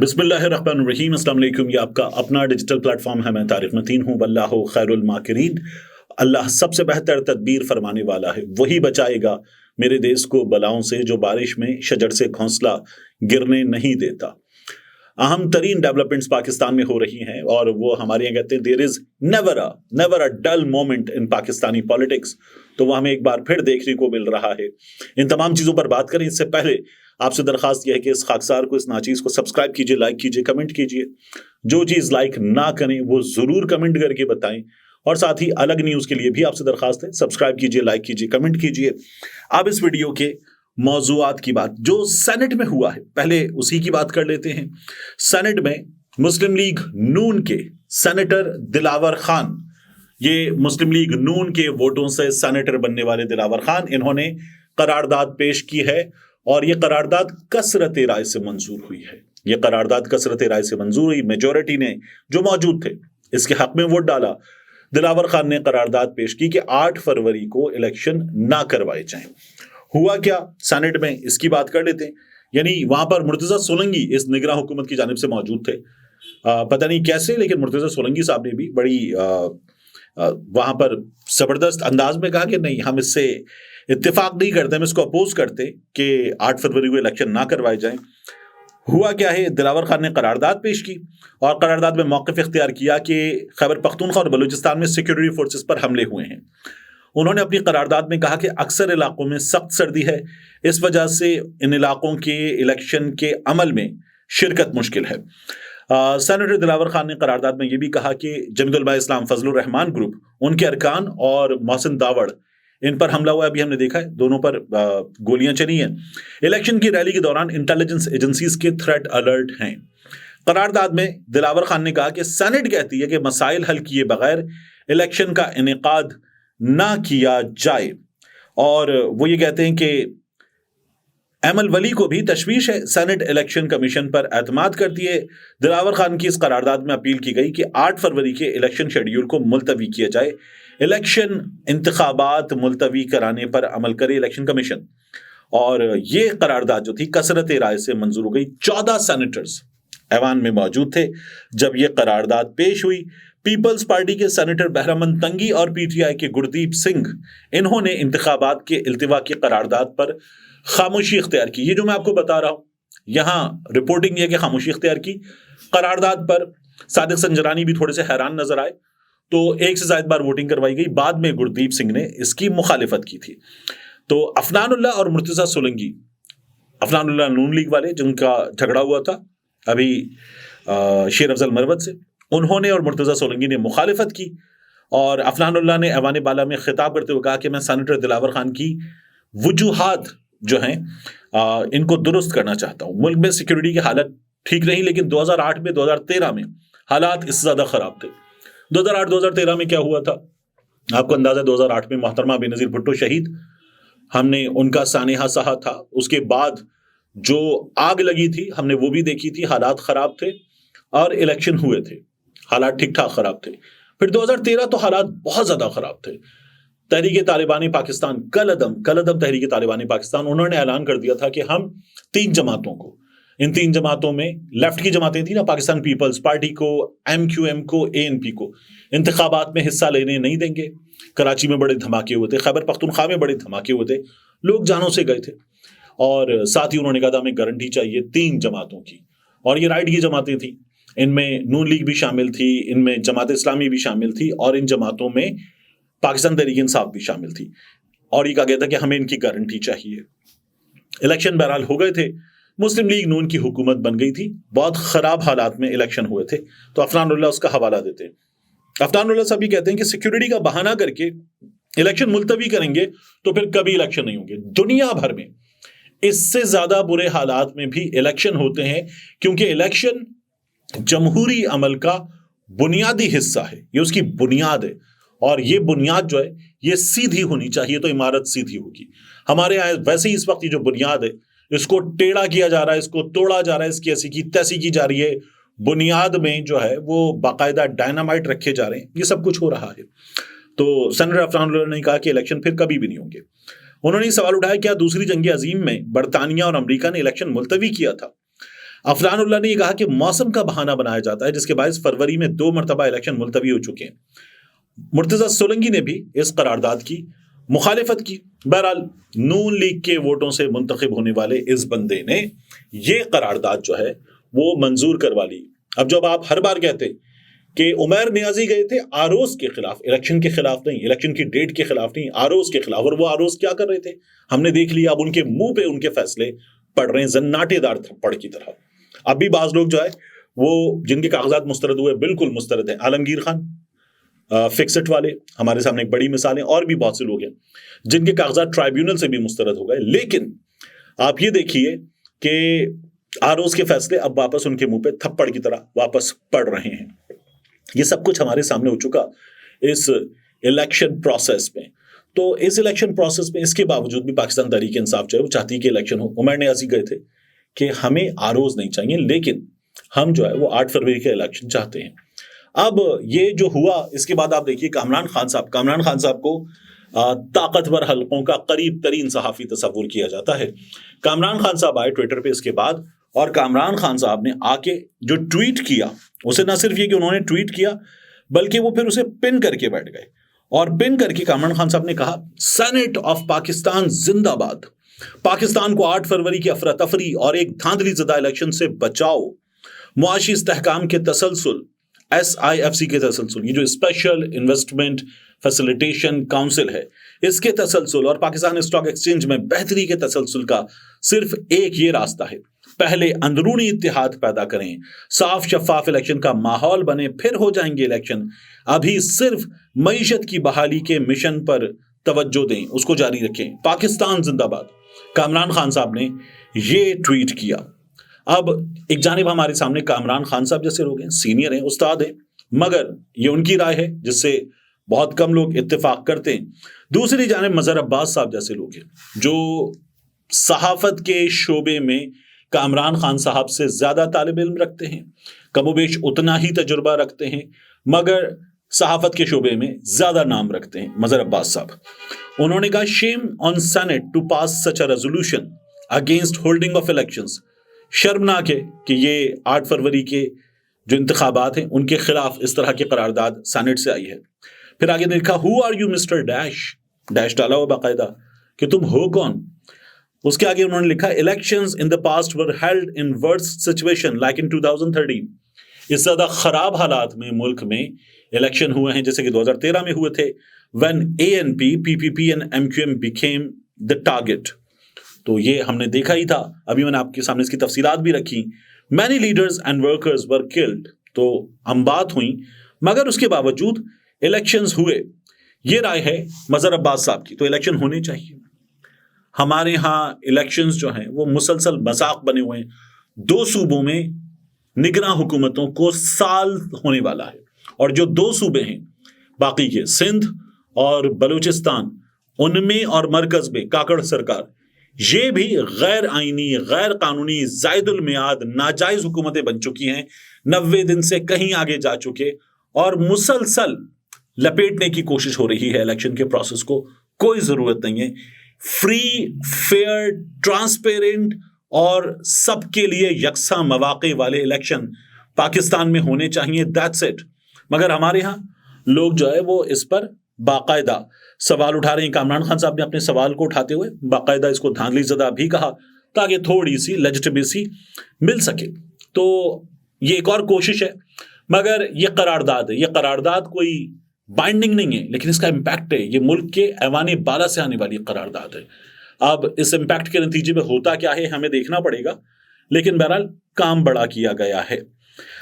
बिस्मिल्लाहिर्रहमानिर्रहीम। अस्सलाम वालेकुम। ये आपका अपना डिजिटल प्लेटफॉर्म है। मैं तारिक मतीन हूँ। वल्लाहु खैरुल माकिरीन। अल्लाह सबसे बेहतर तदबीर फरमाने वाला है। वही बचाएगा मेरे देश को बलाओं से, जो बारिश में शजर से घोंसला गिरने नहीं देता। अहम तरीन डेवलपमेंट्स पाकिस्तान में हो रही हैं और वो हमारे यहाँ कहते हैं there is never a dull moment in Pakistani politics. तो वो हमें एक बार फिर देखने को मिल रहा है। इन तमाम चीज़ों पर बात करें इससे पहले आपसे दरखास्त यह है कि इस खाकसार को, इस नाचीज़ को सब्सक्राइब कीजिए, लाइक कीजिए, कमेंट कीजिए। जो चीज़ लाइक ना करें वो ज़रूर कमेंट करके बताएं। और साथ ही अलग न्यूज़ के लिए भी आपसे दरखास्त है, सब्सक्राइब कीजिए, लाइक कीजिए, कमेंट कीजिए। अब इस वीडियो के मौजूआत की बात जो सेनेट में हुआ है, पहले उसी की बात कर लेते हैं। सेनेट में मुस्लिम लीग नून के सेनेटर दिलावर खान, ये मुस्लिम लीग नून के वोटों से सेनेटर बनने वाले दिलावर खान, इन्होंने करारदाद पेश की है और ये करारदाद कसरत राय से मंजूर हुई है। ये करारदाद कसरत राय से मंजूर हुई। मेजॉरिटी ने जो मौजूद थे इसके हक में वोट डाला। दिलावर खान ने करारदाद पेश की कि 8 फरवरी को इलेक्शन ना करवाए जाएं। हुआ क्या सेनेट में, इसकी बात कर लेते हैं। यानी वहां पर मुर्तजा सोलंकी इस निगरान हुकूमत की जानिब से मौजूद थे। पता नहीं कैसे, लेकिन मुर्तजा सोलंकी साहब ने भी बड़ी वहां पर जबरदस्त अंदाज में कहा कि नहीं, हम इससे इत्तेफाक नहीं करते, हम इसको अपोज करते कि 8 फरवरी को इलेक्शन ना करवाए जाएं। हुआ क्या है, दिलावर खान ने करारदाद पेश की और करारदाद में मौक़िफ़ इख्तियार किया कि खैबर पख्तूनख्वा और बलूचिस्तान में सिक्योरिटी फोर्सेस पर हमले हुए हैं। उन्होंने अपनी करारदाद में कहा कि अक्सर इलाकों में सख्त सर्दी है, इस वजह से इन इलाकों के इलेक्शन के अमल में शिरकत मुश्किल है। सेनेटर दिलावर खान ने करारदाद में यह भी कहा कि जमीयत उलमा इस्लाम फजलुर रहमान ग्रुप, उनके अरकान और मोहसिन दावड़, इन पर हमला हुआ। अभी हमने देखा है दोनों पर गोलियां चली हैं। इलेक्शन की रैली के दौरान इंटेलिजेंस एजेंसीज के थ्रेट अलर्ट हैं। करारदाद में दिलावर खान ने कहा कि सेनेट कहती है कि मसाइल हल किए बगैर इलेक्शन का इनेकाद ना किया जाए। और वो ये कहते हैं कि एमल वली को भी तशवीश है, सेनेट इलेक्शन कमीशन पर एतमाद करती है। दिलावर खान की इस करारदाद में अपील की गई कि 8 फरवरी के इलेक्शन शेड्यूल को मुलतवी किया जाए। इलेक्शन इंतखाबात मुलतवी कराने पर अमल करे इलेक्शन कमीशन। और ये करारदाद जो थी कसरत राय से मंजूर हो गई। 14 सेनेटर्स ऐवान में मौजूद थे जब ये करारदाद पेश हुई। पीपल्स पार्टी के सेनेटर बहरामंद तंगी और पीटीआई के गुरदीप सिंह, इन्होंने इंतखाबात के इल्तिवा की करारदाद पर खामोशी इख्तियार की। ये जो मैं आपको बता रहा हूं, यहां रिपोर्टिंग यह कि खामोशी इख्तियार की। करारदाद पर सादिक संजरानी भी थोड़े से हैरान नजर आए, तो एक से ज्यादा बार वोटिंग करवाई गई। बाद में गुरदीप सिंह ने इसकी मुखालिफत की थी। तो अफनानुल्लाह और मुर्तजा सोलंकी, अफनानुल्लाह नून लीग वाले जिनका झगड़ा हुआ था अभी शेर अफजल मरवत से, उन्होंने और मुर्तजा सोलंकी ने मुखालिफत की। और अफनानुल्लाह ने ऐवान बाला में खिताब करते हुए कहा कि मैं सेनेटर दिलावर खान की वजूहात जो हैं इनको दुरुस्त करना चाहता हूँ। मुल्क में सिक्योरिटी की हालत ठीक नहीं, लेकिन 2008 में 2013 में हालात इससे ज़्यादा ख़राब थे। 2008-2013 में क्या हुआ था आपको अंदाज़ा। 2008 में मोहतरमा बेनज़ीर भुट्टो शहीद, हमने उनका सानेहा सहा था। उसके बाद जो आग लगी थी हमने वो भी देखी थी। हालात ख़राब थे और इलेक्शन हुए थे, हालात ठीक ठाक ख़राब थे। फिर 2013 तो हालात बहुत ज़्यादा ख़राब थे। तहरीक तालिबानी पाकिस्तान, कल अदम तहरीक तालिबानी पाकिस्तान, उन्होंने ऐलान कर दिया था कि हम 3 जमातों को, इन 3 जमातों में लेफ्ट की जमातें थी ना, पाकिस्तान पीपल्स पार्टी को, MQM को, ANP को, इंतखाबात में हिस्सा लेने नहीं देंगे। कराची में बड़े धमाके हुए थे, खैबर पख्तूनख्वा में बड़े धमाके हुए थे, लोग जानों से गए थे। और साथ ही उन्होंने कहा था हमें गारंटी चाहिए 3 जमातों की। और ये राइट की जमातें थी, इनमें नून लीग भी शामिल थी, इनमें जमात इस्लामी भी शामिल थी और इन जमातों में पाकिस्तान तहरीक इंसाफ भी शामिल थी। और ये कहा गया था कि हमें इनकी गारंटी चाहिए। इलेक्शन बहरहाल हो गए थे, मुस्लिम लीग नून की हुकूमत बन गई थी। बहुत खराब हालात में इलेक्शन हुए थे। तो अफनानुल्लाह उसका हवाला देते हैं। अफनानुल्लाह साहब भी कहते हैं कि सिक्योरिटी का बहाना करके इलेक्शन मुलतवी करेंगे तो फिर कभी इलेक्शन नहीं होंगे। दुनिया भर में इससे ज्यादा बुरे हालात में भी इलेक्शन होते हैं, क्योंकि इलेक्शन जमहूरी अमल का बुनियादी हिस्सा है, ये उसकी बुनियाद है। और ये बुनियाद जो है ये सीधी होनी चाहिए, तो इमारत सीधी होगी। हमारे यहाँ वैसे ही इस वक्त ये जो बुनियाद है इसको टेढ़ा किया जा रहा है, इसको तोड़ा जा रहा है, इसकी ऐसी की तैसी की जा रही है। बुनियाद में जो है वो बाकायदा डायनामाइट रखे जा रहे हैं। ये सब कुछ हो रहा है। तो सेनेटर अफनानुल्लाह ने कहा कि इलेक्शन फिर कभी भी नहीं होंगे। उन्होंने सवाल उठाया क्या दूसरी जंग अजीम में बरतानिया और अमेरिका ने इलेक्शन मुलतवी किया था। अफरान उल्लाह ने ये कहा कि मौसम का बहाना बनाया जाता है जिसके बायस फरवरी में 2 मरतबा इलेक्शन मुलतवी हो चुके हैं। मुर्तजा सोलंकी ने भी इस करारदाद की मुखालिफत की। बहरहाल नून लीग के वोटों से मुंतखब होने वाले इस बंदे ने ये करारदाद जो है वो मंजूर करवा ली। अब जब आप हर बार कहते कि उमर नियाजी गए थे आरोज के खिलाफ, इलेक्शन के खिलाफ नहीं, इलेक्शन की डेट के खिलाफ नहीं, आरोज के खिलाफ, और वो आरोज क्या कर रहे थे हमने देख लिया। अब उनके मुंह पे उनके फैसले पड़ रहे हैं जन्नाटेदार थप्पड़ की तरह। अब भी बाज लोग जो है वो जिनके कागजात मुस्तरद हुए बिल्कुल मुस्तरद हैं। आलमगीर खान फिक्सट वाले हमारे सामने एक बड़ी मिसाल है, और भी बहुत से लोग हैं जिनके कागजात ट्राइब्यूनल से भी मुस्तरद हो गए। लेकिन आप ये देखिए कि आरोज के फैसले अब वापस उनके मुंह पे थप्पड़ की तरह वापस पड़ रहे हैं। ये सब कुछ हमारे सामने हो चुका इस इलेक्शन प्रोसेस में। तो इस इलेक्शन प्रोसेस में इसके बावजूद भी पाकिस्तान तहरीक इंसाफ जो है वो चाहती है कि इलेक्शन हो। उमर नियाजी गए थे कि हमें आरोज नहीं चाहिए, लेकिन हम जो है वो 8 फरवरी के इलेक्शन चाहते हैं। अब ये जो हुआ इसके बाद आप देखिए कामरान खान साहब को ताकतवर हलकों का करीब तरीन सहाफ़ी तस्वुर किया जाता है। कामरान खान साहब आए ट्विटर पे इसके बाद, और कामरान खान साहब ने आके जो ट्वीट किया, उसे न सिर्फ ये कि उन्होंने ट्वीट किया बल्कि वो फिर उसे पिन करके बैठ गए। और पिन करके कामरान खान साहब ने कहा, सेनेट ऑफ पाकिस्तान जिंदाबाद, पाकिस्तान को 8 फरवरी की अफरा तफरी और एक धांधली ज़दा इलेक्शन से बचाओ, मुआशी इस्तेहकाम के तसलसल, SIFC के तसलसल, ये जो स्पेशल इन्वेस्टमेंट फैसिलिटेशन काउंसिल है इसके तसलसल, और पाकिस्तान स्टॉक एक्सचेंज में बेहतरी के तसलसल का सिर्फ एक ये रास्ता है, पहले अंदरूनी इत्तेहाद पैदा करें, साफ शफाफ इलेक्शन का माहौल बने, फिर हो जाएंगे इलेक्शन। अभी सिर्फ मईशत की बहाली के मिशन पर तवज्जो दें, उसको जारी रखें, पाकिस्तान जिंदाबाद। कामरान खान साहब ने ये ट्वीट किया। अब एक जानिब हमारे सामने कामरान खान साहब जैसे लोग हैं, सीनियर हैं, उस्ताद हैं, मगर ये उनकी राय है जिससे बहुत कम लोग इत्तेफाक करते हैं। दूसरी जानिब मजहर अब्बास साहब जैसे लोग हैं जो सहाफत के शोबे में कामरान खान साहब से ज्यादा तालिब इल्म रखते हैं, कमोबेश उतना ही तजुर्बा रखते हैं, मगर सहाफत के शोबे में ज्यादा नाम रखते हैं। मजहर अब्बास साहब, उन्होंने कहा, shame on Senate to pass such a resolution against holding of elections. शर्मनाक है कि ये 8 फरवरी के जो इंतखाबात हैं उनके खिलाफ इस तरह की करारदाद सेनेट से आई है। फिर आगे ने लिखा, who are you mister dash, dash डाला हो बाकायदा कि तुम हो कौन। उसके आगे उन्होंने लिखा, elections in the past were held in worst situation like in 2013। इस ज्यादा खराब हालात में मुल्क में इलेक्शन हुए हैं जैसे कि 2013 में हुए थे, when ANP, PPP and MQM became the target. तो ये हमने देखा ही था, अभी मैंने आपके सामने इसकी तफसीलात भी रखी। Many leaders and workers were killed, तो हम बात हुई, मगर उसके बावजूद इलेक्शंस हुए। ये राय है मजहर अब्बास साहब की। तो इलेक्शन होने चाहिए। हमारे यहाँ इलेक्शंस जो हैं वो मुसलसल मजाक बने हुए हैं। 2 सूबों में निगरां हुकूमतों को साल होने वाला है, और जो 2 सूबे हैं बाकी के, सिंध और बलूचिस्तान, उनमें और मरकज में काकड़ सरकार, ये भी गैर आईनी, गैर कानूनी, जायदुल मियाद, नाजायज हुकूमतें बन चुकी हैं, 90 दिन से कहीं आगे जा चुके, और मुसलसल लपेटने की कोशिश हो रही है इलेक्शन के प्रोसेस को। कोई जरूरत नहीं है। फ्री, फेयर, ट्रांसपेरेंट और सबके लिए यकसा मौके वाले इलेक्शन पाकिस्तान में होने चाहिए, दैट्स इट। मगर हमारे यहाँ लोग जो है वो इस पर बाकायदा सवाल उठा रहे हैं। कामरान खान साहब ने अपने सवाल को उठाते हुए बाकायदा इसको धांधली ज़दा भी कहा ताकि थोड़ी सी लेजिटिमेसी मिल सके। तो ये एक और कोशिश है, मगर ये करारदाद है, ये करारदाद कोई बाइंडिंग नहीं है, लेकिन इसका इम्पैक्ट है, ये मुल्क के ऐवाने बाला से आने वाली करारदाद है। अब इस इम्पैक्ट के नतीजे में होता क्या है हमें देखना पड़ेगा, लेकिन बहरहाल काम बड़ा किया गया है।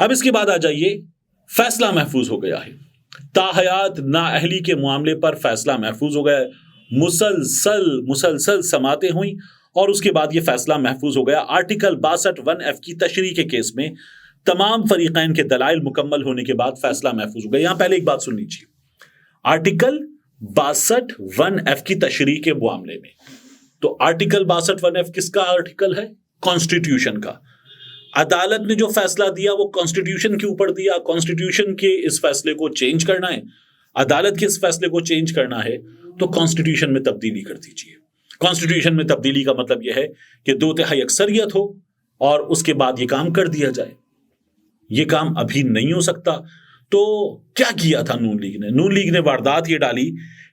अब इसके बाद आ जाइए, फैसला महफूज हो गया है। ताहयात नाअहली के मामले पर फैसला महफूज हो गया है। मुसलसल समातें हुई और उसके बाद ये फैसला महफूज हो गया। आर्टिकल 62(1)(f) की तशरीह के केस में तमाम फरीकैन के दलाइल मुकम्मल होने के बाद फैसला महफूज हो गया। यहां पहले एक बात सुन लीजिए, आर्टिकल 62(1)(f) की तशरीह के मामले में, तो आर्टिकल 62(1)(f) किसका आर्टिकल है? कॉन्स्टिट्यूशन का। अदालत ने जो फैसला दिया वो कॉन्स्टिट्यूशन के ऊपर दिया। कॉन्स्टिट्यूशन के इस फैसले को चेंज करना है, अदालत के इस फैसले को चेंज करना है, तो कॉन्स्टिट्यूशन में तब्दीली कर दीजिए। कॉन्स्टिट्यूशन में तब्दीली का मतलब यह है कि 2/3 अक्सरियत हो اور اس کے بعد یہ کام کر دیا جائے. یہ کام ابھی نہیں ہو سکتا. تو کیا کیا تھا نون لیگ نے؟ نون لیگ نے واردات یہ ڈالی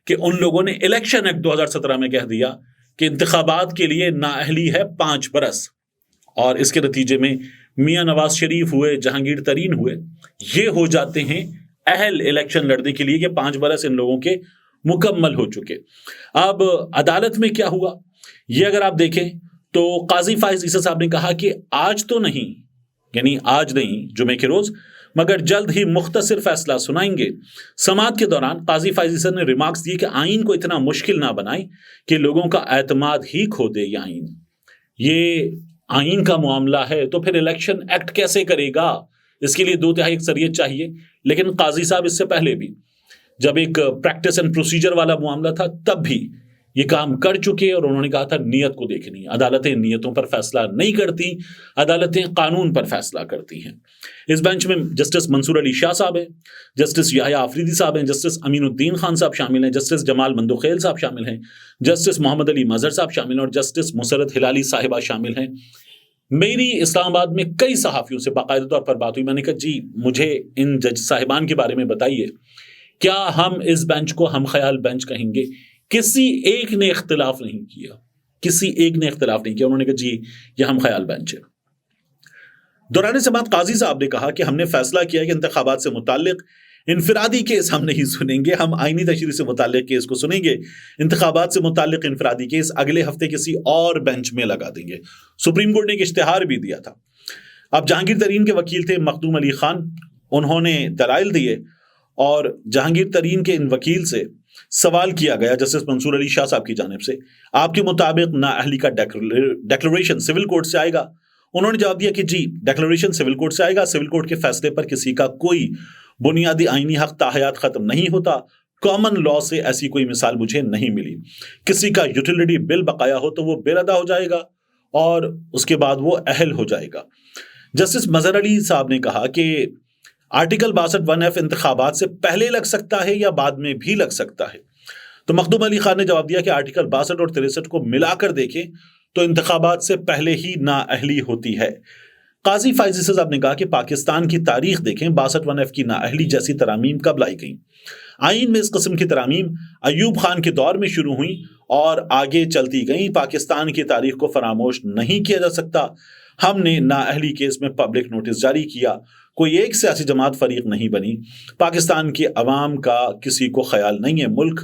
کہ ان لوگوں نے الیکشن ایکٹ 2017 میں کہہ دیا کہ انتخابات کے لیے نااہلی ہے 5 برس، اور اس کے نتیجے میں میاں نواز شریف ہوئے، جہانگیر ترین ہوئے، یہ ہو جاتے ہیں اہل الیکشن لڑنے کے لیے کہ 5 برس ان لوگوں کے مکمل ہو چکے. اب عدالت میں کیا ہوا یہ اگر آپ دیکھیں تو قاضی فائز عیسی صاحب نے کہا کہ آج تو نہیں، یعنی آج نہیں جمعے کے روز، مگر جلد ہی مختصر فیصلہ سنائیں گے. سماعت کے دوران قاضی فائز عیسی نے ریمارکس دیے کہ آئین کو اتنا مشکل نہ بنائیں کہ لوگوں کا اعتماد ہی کھو دے. یہ آئین کا معاملہ ہے تو پھر الیکشن ایکٹ کیسے کرے گا؟ اس کے لیے 2/3 اکثریت چاہیے. لیکن قاضی صاحب اس سے پہلے بھی جب ایک پریکٹس اینڈ پروسیجر والا معاملہ تھا تب بھی یہ کام کر چکے، اور انہوں نے کہا تھا نیت کو دیکھنی. عدالتیں نیتوں پر فیصلہ نہیں کرتی، عدالتیں قانون پر فیصلہ کرتی ہیں. اس بینچ میں جسٹس منصور علی شاہ صاحب ہیں، جسٹس یحییٰ آفریدی صاحب ہیں، جسٹس امین الدین خان صاحب شامل ہیں، جسٹس جمال مندوخیل صاحب شامل ہیں، جسٹس محمد علی مظہر صاحب شامل ہیں، اور جسٹس مسرت ہلالی صاحبہ شامل ہیں. میری اسلام آباد میں کئی صحافیوں سے باقاعدہ طور پر بات ہوئی. میں نے کہا جی مجھے ان جج صاحبان کے بارے میں بتائیے، کیا ہم اس بینچ کو ہم خیال بینچ کہیں گے؟ کسی ایک نے اختلاف نہیں کیا، کسی ایک نے اختلاف نہیں کیا. انہوں نے کہا جی یہ ہم خیال بینچ ہے. دوران سماعت قاضی صاحب نے کہا کہ ہم نے فیصلہ کیا کہ انتخابات سے متعلق انفرادی کیس ہم نہیں سنیں گے، ہم آئینی تشریح سے متعلق کیس کو سنیں گے. انتخابات سے متعلق انفرادی کیس اگلے ہفتے کسی اور بینچ میں لگا دیں گے. سپریم کورٹ نے ایک اشتہار بھی دیا تھا. اب جہانگیر ترین کے وکیل تھے مخدوم علی خان، انہوں نے دلائل دیے، اور جہانگیر ترین کے ان وکیل سے سوال کیا گیا جسٹس منصور علی شاہ صاحب کی جانب سے، آپ کے مطابق نااہلی کا ڈیکلریشن سول کورٹ سے آئے گا؟ انہوں نے جواب دیا کہ جی ڈیکلریشن سول کورٹ سے آئے گا. سول کورٹ کے فیصلے پر کسی کا کوئی بنیادی آئینی حق تاحیات ختم نہیں ہوتا. کامن لا سے ایسی کوئی مثال مجھے نہیں ملی. کسی کا یوٹیلٹی بل بقایا ہو تو وہ بل ادا ہو جائے گا اور اس کے بعد وہ اہل ہو جائے گا. جسٹس مظہر علی صاحب نے کہا کہ آرٹیکل 62(1)(f) انتخابات سے پہلے لگ سکتا ہے یا بعد میں بھی لگ سکتا ہے. تو مخدوم علی خان نے جواب دیا کہ آرٹیکل 62 اور 63 کو ملا کر دیکھیں تو انتخابات سے پہلے ہی نااہلی ہوتی ہے. قاضی فائز عیسی صاحب نے کہا کہ پاکستان کی تاریخ دیکھیں، 62(1)(f) کی نااہلی جیسی ترامیم کب لائی گئیں؟ آئین میں اس قسم کی ترامیم ایوب خان کے دور میں شروع ہوئیں اور آگے چلتی گئیں. پاکستان کی تاریخ کو فراموش نہیں کیا جا سکتا. ہم نے نااہلی کیس میں پبلک نوٹس جاری کیا، کوئی ایک سیاسی جماعت فریق نہیں بنی. پاکستان کے عوام کا کسی کو خیال نہیں ہے ملک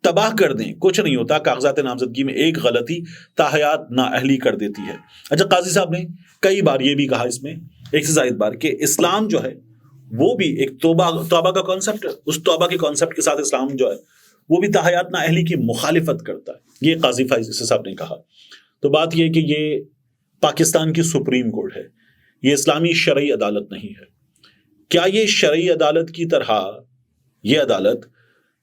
تباہ کر دیں، کچھ نہیں ہوتا. کاغذات نامزدگی میں ایک غلطی تاحیات نااہلی کر دیتی ہے. اچھا، قاضی صاحب نے کئی بار یہ بھی کہا اس میں ایک سے زائد بار کہ اسلام جو ہے وہ بھی ایک توبہ کا کانسیپٹ ہے. اس توبہ کے کانسیپٹ کے ساتھ اسلام جو ہے وہ بھی تاحیات نااہلی کی مخالفت کرتا ہے. یہ قاضی فائز عیسی صاحب نے کہا. تو بات یہ ہے کہ یہ پاکستان کی سپریم کورٹ ہے، یہ اسلامی شرعی عدالت نہیں ہے. کیا یہ شرعی عدالت کی طرح یہ عدالت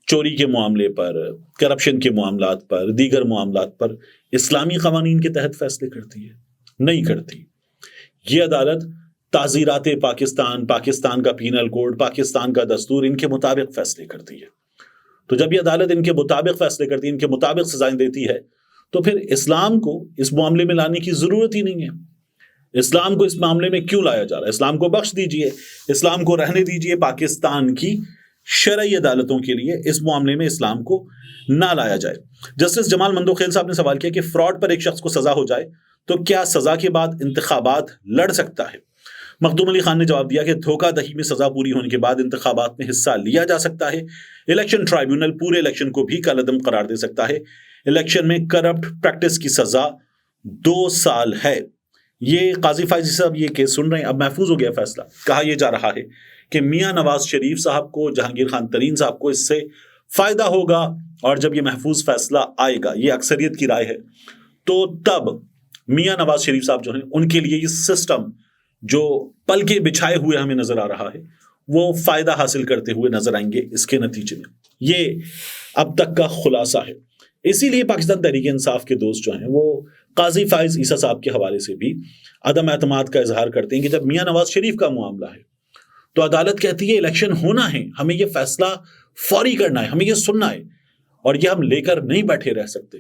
چوری کے معاملے پر، کرپشن کے معاملات پر، دیگر معاملات پر اسلامی قوانین کے تحت فیصلے کرتی ہے؟ نہیں کرتی. یہ عدالت تعزیرات پاکستان، پاکستان کا پینل کوڈ، پاکستان کا دستور، ان کے مطابق فیصلے کرتی ہے. تو جب یہ عدالت ان کے مطابق فیصلے کرتی ہے، ان کے مطابق سزائیں دیتی ہے، تو پھر اسلام کو اس معاملے میں لانے کی ضرورت ہی نہیں ہے. اسلام کو اس معاملے میں کیوں لایا جا رہا ہے؟ اسلام کو بخش دیجئے، اسلام کو رہنے دیجئے. پاکستان کی شرعی عدالتوں کے لیے اس معاملے میں اسلام کو نہ لایا جائے. جسٹس جمال مندوخیل صاحب نے سوال کیا کہ فراڈ پر ایک شخص کو سزا ہو جائے تو کیا سزا کے بعد انتخابات لڑ سکتا ہے؟ مخدوم علی خان نے جواب دیا کہ دھوکہ دہی میں سزا پوری ہونے کے بعد انتخابات میں حصہ لیا جا سکتا ہے. الیکشن ٹرائیبیونل پورے الیکشن کو بھی کالعدم قرار دے سکتا ہے. الیکشن میں کرپٹ پریکٹس کی سزا 2 سال ہے. یہ قاضی فائز صاحب یہ کیس سن رہے ہیں. اب محفوظ ہو گیا فیصلہ. کہا یہ جا رہا ہے کہ میاں نواز شریف صاحب کو، جہانگیر خان ترین صاحب کو اس سے فائدہ ہوگا، اور جب یہ محفوظ فیصلہ آئے گا، یہ اکثریت کی رائے ہے، تو تب میاں نواز شریف صاحب جو ہیں ان کے لیے یہ سسٹم جو پل کے بچھائے ہوئے ہمیں نظر آ رہا ہے وہ فائدہ حاصل کرتے ہوئے نظر آئیں گے اس کے نتیجے میں. یہ اب تک کا خلاصہ ہے. اسی لیے پاکستان تحریک انصاف کے دوست جو ہیں وہ قاضی فائز عیسی صاحب کے حوالے سے بھی عدم اعتماد کا اظہار کرتے ہیں کہ جب میاں نواز شریف کا معاملہ ہے تو عدالت کہتی ہے الیکشن ہونا ہے، ہمیں یہ فیصلہ فوری کرنا ہے، ہمیں یہ سننا ہے، اور یہ ہم لے کر نہیں بیٹھے رہ سکتے.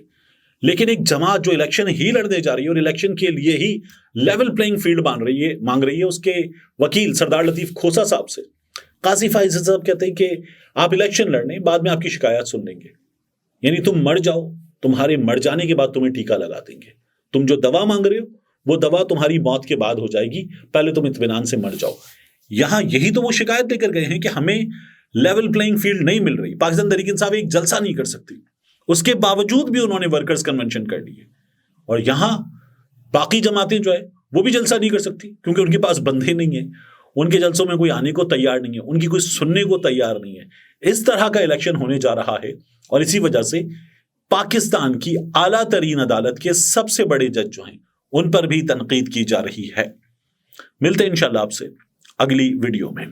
لیکن ایک جماعت جو الیکشن ہی لڑنے جا رہی ہے اور الیکشن کے لیے ہی لیول پلینگ فیلڈ مانگ رہی ہے اس کے وکیل سردار لطیف کھوسا صاحب سے، قاضی فائز صاحب کہتے ہیں کہ آپ الیکشن لڑنے بعد میں آپ کی شکایات سن لیں گے، یعنی تم مر جاؤ، تمہارے مر جانے کے بعد تمہیں ٹیکہ لگا دیں گے، تم جو دوا مانگ رہے ہو وہ دوا تمہاری موت کے بعد ہو جائے گی، پہلے تم اطمینان سے مر جاؤ۔ یہاں یہی تو وہ شکایت لے کر گئے ہیں کہ ہمیں لیول پلینگ فیلڈ نہیں مل رہی، پاکستان تحریک انصاف ایک جلسہ نہیں کر سکتی، اس کے باوجود بھی انہوں نے ورکرز کنونشن کر لی ہے، اور یہاں باقی جماعتیں جو ہے وہ بھی جلسہ نہیں کر سکتی کیونکہ ان کے پاس بندے نہیں ہیں، ان کے جلسوں میں کوئی آنے کو تیار نہیں ہے، ان کی کوئی سننے کو تیار نہیں ہے۔ اس طرح کا الیکشن ہونے جا رہا ہے، اور اسی وجہ سے پاکستان کی اعلیٰ ترین عدالت کے سب سے بڑے جج جو ہیں ان پر بھی تنقید کی جا رہی ہے۔ ملتے ہیں انشاءاللہ آپ سے اگلی ویڈیو میں۔